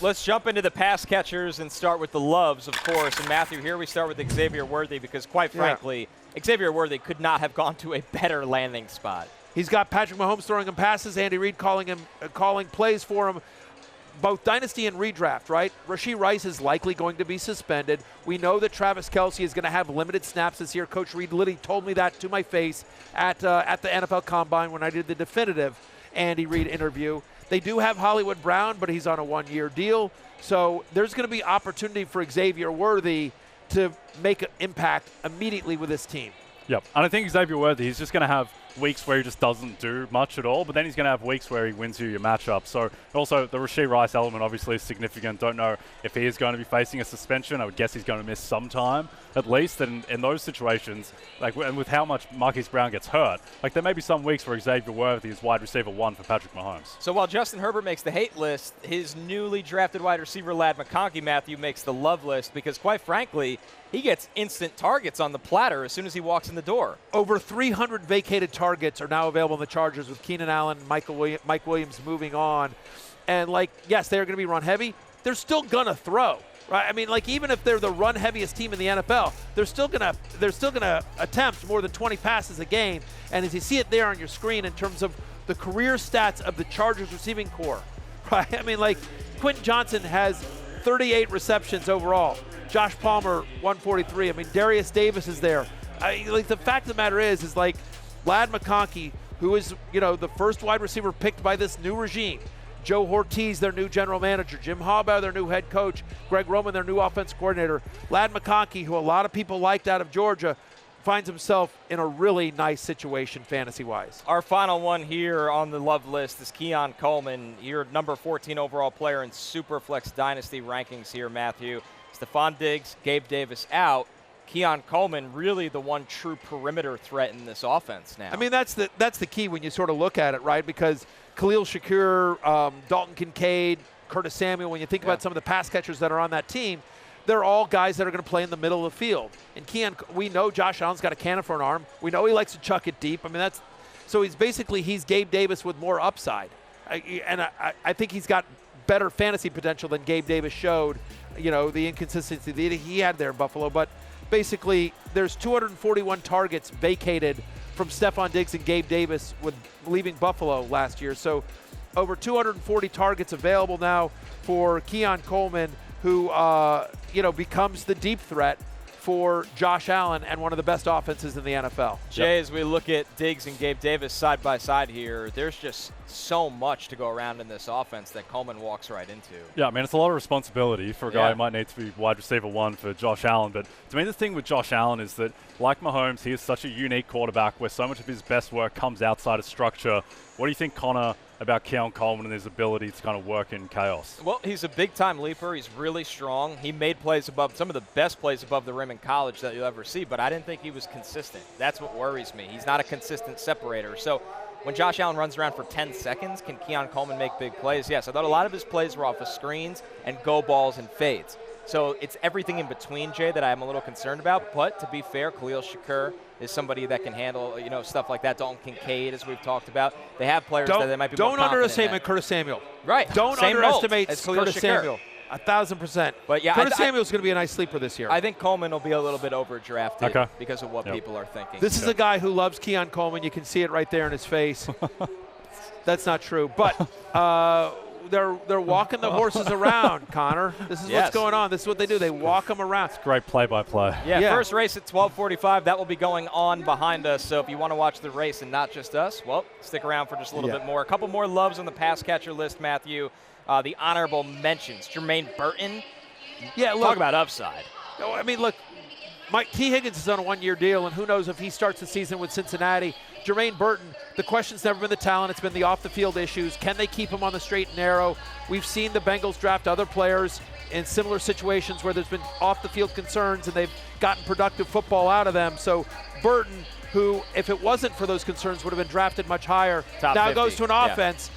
Let's jump into the pass catchers and start with the loves, of course. And Matthew, here we start with Xavier Worthy because, quite frankly, Xavier Worthy could not have gone to a better landing spot. He's got Patrick Mahomes throwing him passes, Andy Reid calling plays for him, both dynasty and redraft, right? Rashee Rice is likely going to be suspended. We know that Travis Kelce is going to have limited snaps this year. Coach Reid literally told me that to my face at the NFL Combine when I did the definitive Andy Reid interview. They do have Hollywood Brown, but he's on a one-year deal. So there's going to be opportunity for Xavier Worthy to make an impact immediately with this team. Yep. And I think Xavier Worthy, he's just going to have weeks where he just doesn't do much at all, but then he's going to have weeks where he wins you your matchup. So also the Rashee Rice element obviously is significant. Don't know if he is going to be facing a suspension. I would guess he's going to miss some time at least. And in those situations, and with how much Marquise Brown gets hurt, there may be some weeks where Xavier Worthy is wide receiver 1 for Patrick Mahomes. So while Justin Herbert makes the hate list, his newly drafted wide receiver Ladd McConkey, Matthew, makes the love list because, quite frankly, he gets instant targets on the platter as soon as he walks in the door. Over 300 vacated targets are now available in the Chargers with Keenan Allen and Mike Williams moving on. And, yes, they're going to be run heavy. They're still going to throw, right? I mean, even if they're the run heaviest team in the NFL, they're still going to attempt more than 20 passes a game. And as you see it there on your screen in terms of the career stats of the Chargers receiving corps, right? I mean, Quentin Johnson has 38 receptions overall. Josh Palmer, 143. I mean, Darius Davis is there. The fact of the matter is Ladd McConkey, who is, the first wide receiver picked by this new regime. Joe Ortiz, their new general manager. Jim Harbaugh, their new head coach. Greg Roman, their new offense coordinator. Ladd McConkey, who a lot of people liked out of Georgia, finds himself in a really nice situation fantasy-wise. Our final one here on the love list is Keon Coleman, your number 14 overall player in Superflex Dynasty rankings here, Matthew. Stephon Diggs, Gabe Davis out. Keon Coleman really the one true perimeter threat in this offense now. I mean, that's the key when you sort of look at it, right? Because Khalil Shakir, Dalton Kincaid, Curtis Samuel, when you think about some of the pass catchers that are on that team, they're all guys that are going to play in the middle of the field. And Keon, we know Josh Allen's got a cannon for an arm. We know he likes to chuck it deep. I mean, so he's Gabe Davis with more upside. I think he's got better fantasy potential than Gabe Davis showed, the inconsistency that he had there in Buffalo. But basically, there's 241 targets vacated from Stephon Diggs and Gabe Davis with leaving Buffalo last year. So over 240 targets available now for Keon Coleman, who becomes the deep threat for Josh Allen and one of the best offenses in the NFL. Jay, as we look at Diggs and Gabe Davis side by side here, there's just so much to go around in this offense that Coleman walks right into. Yeah, I mean, it's a lot of responsibility for a guy who might need to be wide receiver 1 for Josh Allen. But to me, the thing with Josh Allen is that, like Mahomes, he is such a unique quarterback where so much of his best work comes outside of structure. What do you think, Connor, about Keon Coleman and his ability to kind of work in chaos? Well, he's a big-time leaper. He's really strong. He made plays some of the best plays above the rim in college that you'll ever see, but I didn't think he was consistent. That's what worries me. He's not a consistent separator. So when Josh Allen runs around for 10 seconds, can Keon Coleman make big plays? Yes, I thought a lot of his plays were off of screens and go balls and fades. So it's everything in between, Jay, that I'm a little concerned about. But to be fair, Khalil Shakir is somebody that can handle, stuff like that. Dalton Kincaid, as we've talked about. They have players that they might be more confident in. Don't underestimate Curtis Samuel. Right. Don't underestimate Curtis Samuel. 1,000%. But yeah, Curtis Samuel's going to be a nice sleeper this year. I think Coleman will be a little bit overdrafted because of what people are thinking. This is a guy who loves Keon Coleman. You can see it right there in his face. That's not true. But they're walking the horses around, Connor. This is what's going on. This is what they do. They walk them around. It's great play-by-play. Yeah, first race at 12:45. That will be going on behind us. So if you want to watch the race and not just us, well, stick around for just a little bit more. A couple more loves on the pass catcher list, Matthew. The honorable mentions. Jermaine Burton. Yeah, look. Talk about upside. I mean, look, T. Higgins is on a one-year deal, and who knows if he starts the season with Cincinnati. Jermaine Burton, the question's never been the talent. It's been the off-the-field issues. Can they keep him on the straight and narrow? We've seen the Bengals draft other players in similar situations where there's been off-the-field concerns, and they've gotten productive football out of them. So Burton, who, if it wasn't for those concerns, would have been drafted much higher, Top now 50. goes to an offense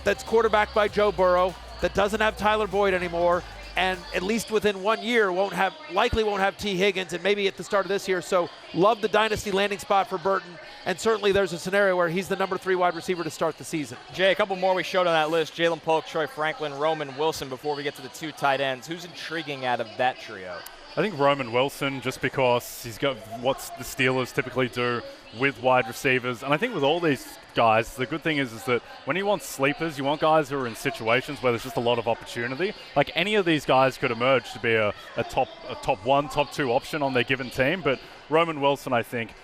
that's quarterbacked by Joe Burrow, that doesn't have Tyler Boyd anymore, and at least within 1 year likely won't have T. Higgins, and maybe at the start of this year. So love the dynasty landing spot for Burton. and certainly there's a scenario where he's the number 3 wide receiver to start the season. Jay, a couple more we showed on that list. Jalen Polk, Troy Franklin, Roman Wilson before we get to the 2 tight ends. Who's intriguing out of that trio? I think Roman Wilson, just because he's got what the Steelers typically do with wide receivers. And I think with all these guys, the good thing is that when you want sleepers, you want guys who are in situations where there's just a lot of opportunity. Like any of these guys could emerge to be a top 1, top 2 option on their given team. But Roman Wilson, I think,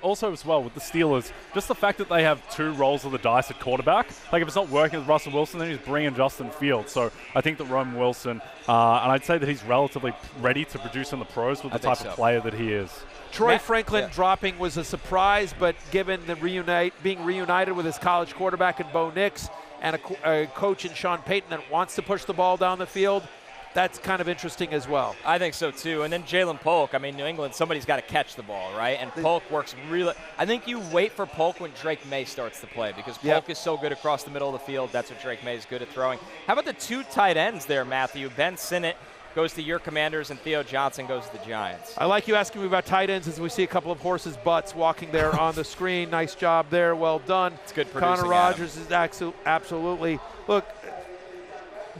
also as well with the Steelers, just the fact that they have 2 rolls of the dice at quarterback. Like if it's not working with Russell Wilson, then he's bringing Justin Fields. So I think that Roman Wilson, and I'd say that he's relatively ready to produce in the pros with the type of player that he is. Troy Franklin dropping was a surprise, but given the being reunited with his college quarterback in Bo Nix and a coach in Sean Payton that wants to push the ball down the field, that's kind of interesting as well. I think so too. And then Jalen Polk, I mean, New England, somebody's got to catch the ball, right? And Polk works really – I think you wait for Polk when Drake May starts to play because Polk is so good across the middle of the field. That's what Drake May is good at throwing. How about the 2 tight ends there, Matthew? Ben Sinnott goes to your Commanders and Theo Johnson goes to the Giants. I like you asking me about tight ends as we see a couple of horses' butts walking there on the screen. Nice job there. Well done. It's good producing. Connor Rogers is absolutely – look,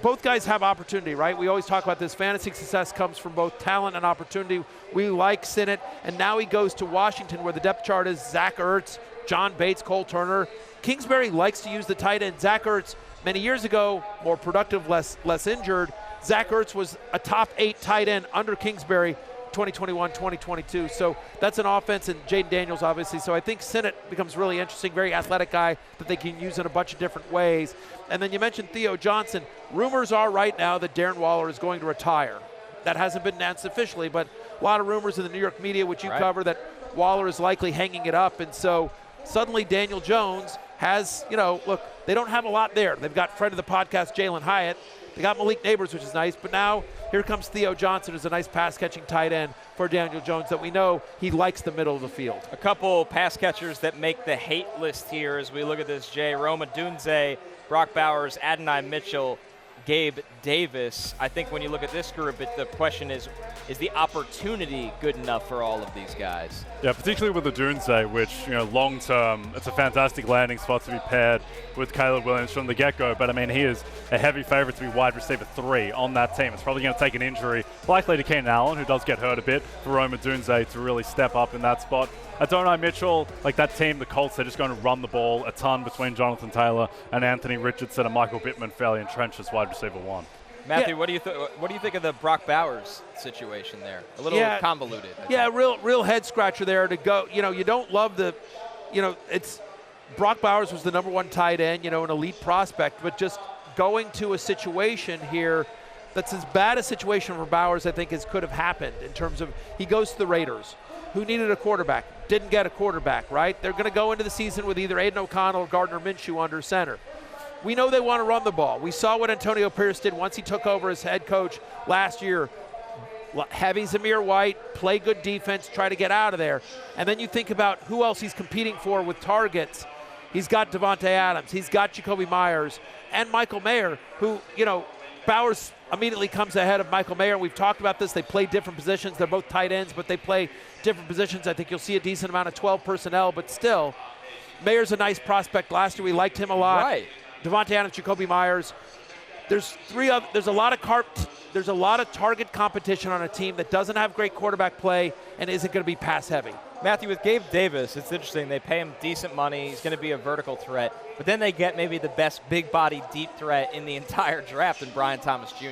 both guys have opportunity, right? We always talk about this. Fantasy success comes from both talent and opportunity. We like Sinnott, and now he goes to Washington where the depth chart is Zach Ertz, John Bates, Cole Turner. Kingsbury likes to use the tight end. Zach Ertz, many years ago, more productive, less injured. Zach Ertz was a top 8 tight end under Kingsbury 2021, 2022. So that's an offense, and Jaden Daniels, obviously. So I think Sinnott becomes really interesting, very athletic guy that they can use in a bunch of different ways. And then you mentioned Theo Johnson. Rumors are right now that Darren Waller is going to retire. That hasn't been announced officially, but a lot of rumors in the New York media, which you cover, that Waller is likely hanging it up. And so suddenly Daniel Jones has, look, they don't have a lot there. They've got friend of the podcast, Jalen Hyatt. They got Malik Neighbors, which is nice, but now here comes Theo Johnson as a nice pass-catching tight end for Daniel Jones that we know he likes the middle of the field. A couple pass catchers that make the hate list here as we look at this, Jay. Roma Dunze, Brock Bowers, Adonai Mitchell, Gabe Davis. I think when you look at this group, the question is the opportunity good enough for all of these guys? Yeah, particularly with the Dunze, which, long term, it's a fantastic landing spot to be paired with Caleb Williams from the get-go. But, I mean, he is a heavy favorite to be wide receiver 3 on that team. It's probably going to take an injury, likely to Keenan Allen, who does get hurt a bit, for Roma Dunze to really step up in that spot. Adonai Mitchell, like that team, the Colts, they're just going to run the ball a ton between Jonathan Taylor and Anthony Richardson and Michael Pittman fairly entrenched as wide receiver 1. Matthew, what do you think of the Brock Bowers situation there? A little convoluted. Yeah, real head scratcher there to go. You don't love it's Brock Bowers was the number 1 tight end, an elite prospect, but just going to a situation here that's as bad a situation for Bowers, I think, as could have happened in terms of he goes to the Raiders, who needed a quarterback, didn't get a quarterback, right? They're going to go into the season with either Aiden O'Connell or Gardner Minshew under center. We know they want to run the ball. We saw what Antonio Pierce did once he took over as head coach last year. Heavy Zamir White, play good defense, try to get out of there. And then you think about who else he's competing for with targets. He's got Devontae Adams. He's got Jacoby Myers and Michael Mayer, who, Bowers immediately comes ahead of Michael Mayer. We've talked about this. They play different positions. They're both tight ends, but they play different positions. I think you'll see a decent amount of 12 personnel, but still, Mayer's a nice prospect. Last year we liked him a lot. Right. Devontae Adams, Jacoby Myers. There's a lot of target competition on a team that doesn't have great quarterback play and isn't going to be pass heavy. Matthew, with Gabe Davis, it's interesting. They pay him decent money. He's going to be a vertical threat. But then they get maybe the best big-body deep threat in the entire draft in Brian Thomas Jr.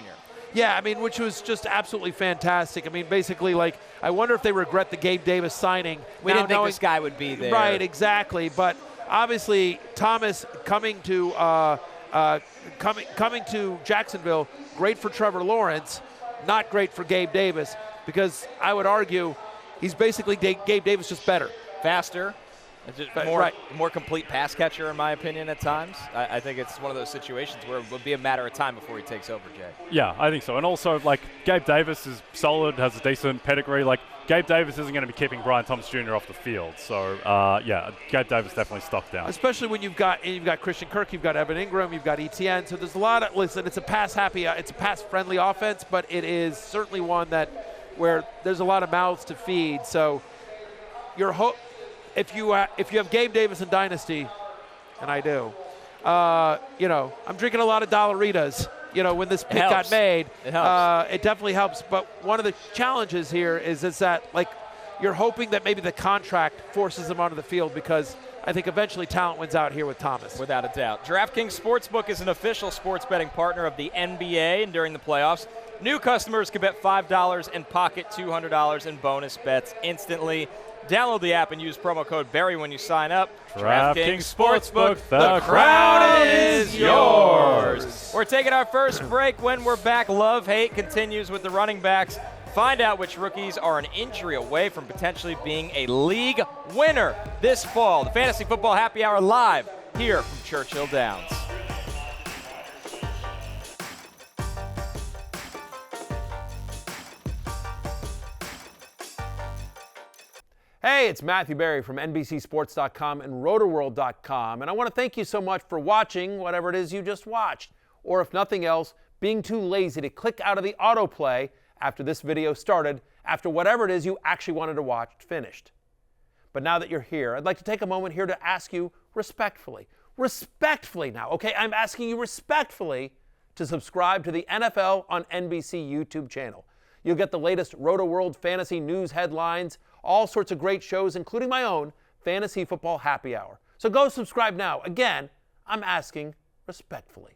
Yeah, I mean, which was just absolutely fantastic. I mean, basically, I wonder if they regret the Gabe Davis signing. We didn't think this guy would be there. Right, exactly. But obviously, Thomas coming to Jacksonville, great for Trevor Lawrence, not great for Gabe Davis, because I would argue he's basically Gabe Davis, just better. Faster, more complete pass catcher, in my opinion, at times. I think it's one of those situations where it would be a matter of time before he takes over, Jay. Yeah, I think so. And also, Gabe Davis is solid, has a decent pedigree. Gabe Davis isn't going to be keeping Brian Thomas Jr. off the field. So, Gabe Davis definitely stuck down. Especially when you've got Christian Kirk, you've got Evan Ingram, you've got ETN. So there's a lot of – listen, it's a pass-friendly offense, but it is certainly one where there's a lot of mouths to feed. So if you have Gabe Davis in Dynasty, and I do, I'm drinking a lot of Dollaritas. When this pick got made, it helps. It definitely helps. But one of the challenges here is that you're hoping that maybe the contract forces him onto the field, because I think eventually talent wins out here with Thomas. Without a doubt. DraftKings Sportsbook is an official sports betting partner of the NBA, and during the playoffs, new customers can bet $5 and pocket $200 in bonus bets instantly. Download the app and use promo code Barry when you sign up. DraftKings Sportsbook, the crown is yours. We're taking our first break. When we're back, love-hate continues with the running backs. Find out which rookies are an injury away from potentially being a league winner this fall. The Fantasy Football Happy Hour live here from Churchill Downs. Hey, it's Matthew Berry from NBCSports.com and RotoWorld.com, and I want to thank you so much for watching whatever it is you just watched, or if nothing else, being too lazy to click out of the autoplay after this video started, after whatever it is you actually wanted to watch finished. But now that you're here, I'd like to take a moment here to ask you respectfully now, okay? I'm asking you respectfully to subscribe to the NFL on NBC YouTube channel. You'll get the latest RotoWorld fantasy news headlines, all sorts of great shows, including my own Fantasy Football Happy Hour. So go subscribe now. Again, I'm asking respectfully.